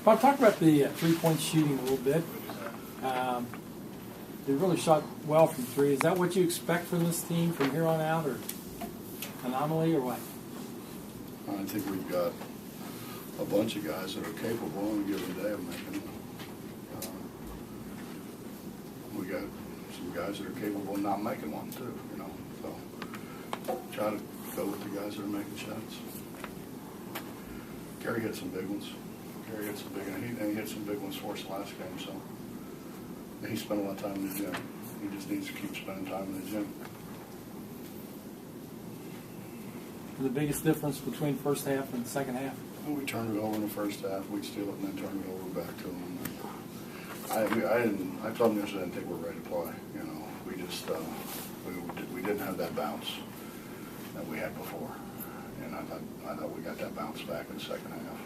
Bob, talk about the three-point shooting a little bit. They really shot well from three. Is that what you expect from this team from here on out, or anomaly, or what? I think we've got a bunch of guys that are capable on a given day of making it. We got some guys that are capable of not making one too, you know. So try to go with the guys that are making shots. Gary hit some big ones. Gary hit some big ones. And he hit some big ones for us last game. So he spent a lot of time in the gym. He just needs to keep spending time in the gym. The biggest difference between first half and second half? Well, we turned it over in the first half. We'd steal it and then turn it over back to them. I told him yesterday I didn't think we were ready to play. You know, we just we didn't have that bounce that we had before, and I thought we got that bounce back in the second half.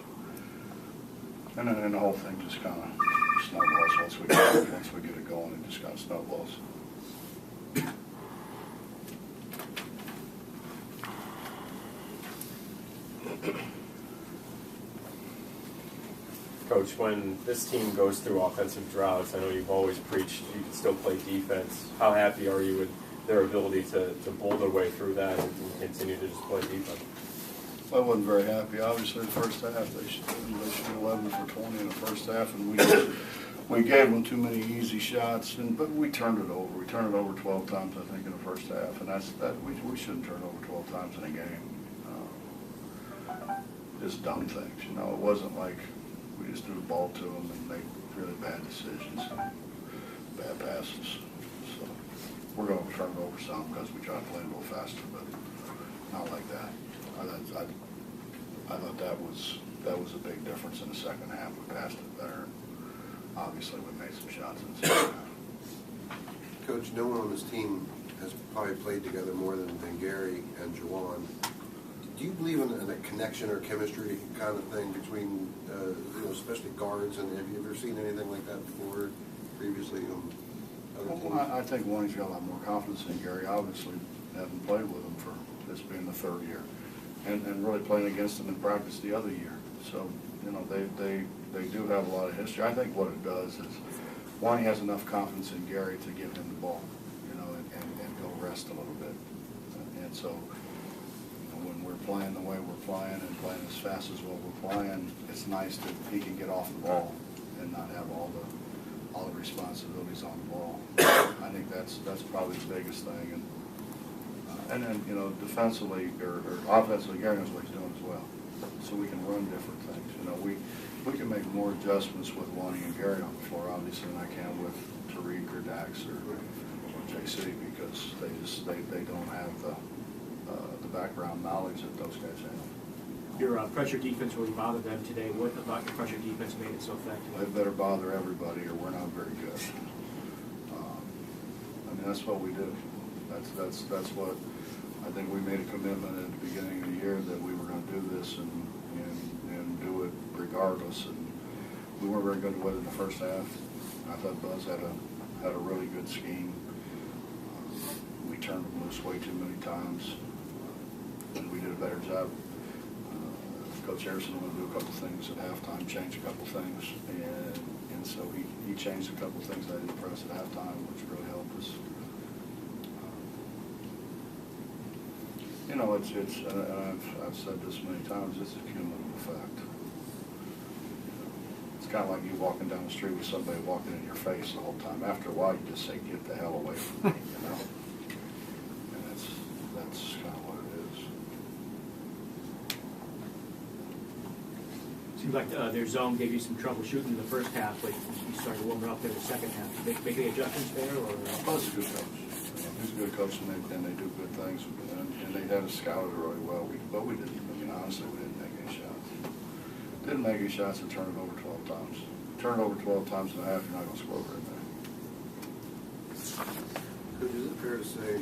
And then the whole thing just kind of snowballs once we get it going. It just kind of snowballs. Coach, when this team goes through offensive droughts, I know you've always preached you can still play defense. How happy are you with their ability to bowl their way through that and continue to just play defense? I wasn't very happy. Obviously, the first half, they shoot 11 for 20 in the first half, and we gave them too many easy shots. But we turned it over. We turned it over 12 times, I think, in the first half, and we shouldn't turn it over 12 times in a game. Just dumb things, you know. It wasn't like we just threw the ball to them and made really bad decisions, bad passes. So we're going to turn it over some because we try to play a little faster, but not like that. I thought that was a big difference in the second half. We passed it better. Obviously, we made some shots in the second half. Coach, no one on this team has probably played together more than Gary and Juwan. Do you believe in a connection or chemistry kind of thing between, especially guards? And have you ever seen anything like that before, previously on other teams? Well, I think Wayne's got a lot more confidence than Gary. Obviously, haven't played with him for this being the third year, and really playing against him in practice the other year. So, you know, they do have a lot of history. I think what it does is Wayne has enough confidence in Gary to give him the ball, you know, and go rest a little bit. And so, when we're playing the way we're playing and playing as fast as what we're playing, it's nice that he can get off the ball and not have all the responsibilities on the ball. I think that's probably the biggest thing. And then, you know, defensively or offensively, Gary knows what he's doing as well. So we can run different things. You know, we can make more adjustments with Lonnie and Gary on the floor, obviously, than I can with Tariq or Dax or JC, because they don't have the background knowledge that those guys have. Your pressure defense really bothered them today. What about your pressure defense made it so effective? They better bother everybody or we're not very good. I mean, that's what we do. That's what I think we made a commitment at the beginning of the year that we were going to do this and do it regardless. And we weren't very good with it in the first half. I thought Buzz had a really good scheme. We turned them loose way too many times. And we did a better job. Coach Harrison wanted to do a couple things at halftime, change a couple things, and so he changed a couple things I didn't press at halftime, which really helped us. You know, it's I've said this many times. It's a cumulative effect. It's kind of like you walking down the street with somebody walking in your face the whole time. After a while, you just say, "Get the hell away from me," you know. And that's kind of what it is. Seems like their zone gave you some trouble shooting in the first half, but you started warming up in the second half. Did they make any adjustments there? Or Buzz is a good coach. He's a good coach, and they do good things. And they had us scouted really well. But we didn't. I mean, honestly, we didn't make any shots. Didn't make any shots and turned it over 12 times. Turn it over 12 times and a half, you're not going to score very many. Coach, is it fair to say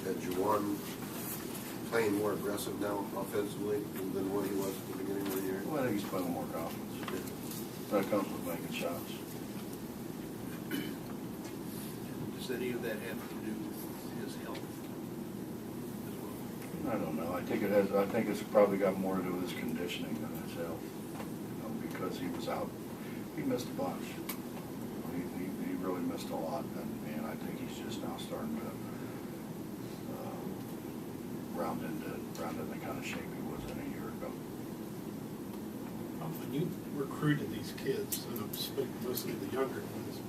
that Juwan playing more aggressive now offensively than what he was at the beginning of the year? Well, I think he's playing with more confidence. That comes with making shots. Does any of that have to do with his health as well? I don't know. I think it has. I think it's probably got more to do with his conditioning than his health. You know, because he was out. He missed a bunch. He really missed a lot, and I think he's just now starting to round into the kind of shape he was in a year ago. When you recruited these kids, and I'm speaking mostly the younger ones,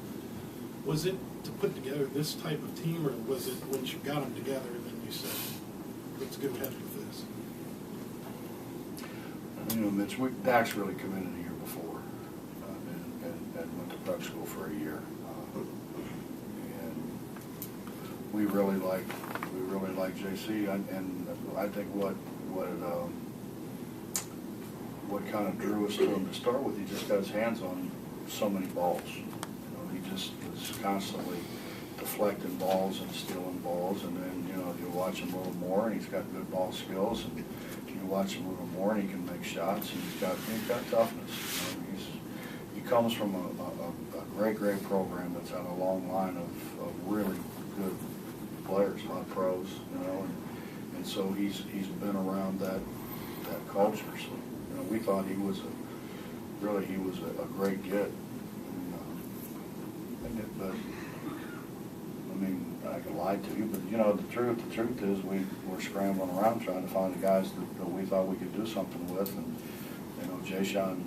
was it to put together this type of team, or was it once you got them together, then you said, let's go ahead with this? You know, Mitch, Dax really committed a year before and went to prep school for a year. And we really like JC, and I think what kind of drew us to him to start with, he just got his hands on so many balls. You know, he just was constantly deflecting balls and stealing balls, and then, you know, you watch him a little more, and he's got good ball skills, and you watch him a little more, and he can make shots, and he's got toughness. You know, he comes from a great program that's had a long line of really good players, a lot of pros, you know, and so he's been around that culture. So, you know, we thought he was a great get. But I mean, I could lie to you, but you know, the truth is we were scrambling around trying to find the guys that we thought we could do something with, and you know, Jay-Sean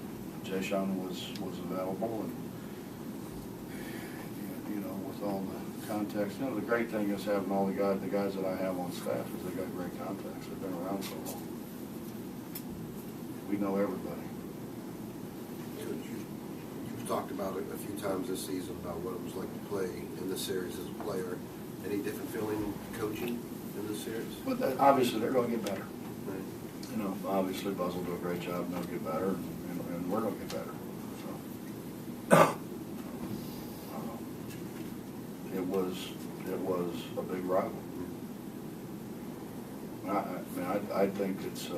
was available, and you know, with all the context, you know, the great thing is having all the guys that I have on staff is they got great contacts. They've been around so long. We know everybody. You've talked about it a few times this season about what it was like to play in this series as a player. Any different feeling coaching in this series? But obviously they're going to get better. Right. You know, obviously Buzz will do a great job and they'll get better, and we're going to get better. So it was a big rival. I think it's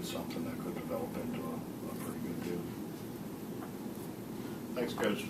something that could develop into a pretty good deal. Thanks, Coach.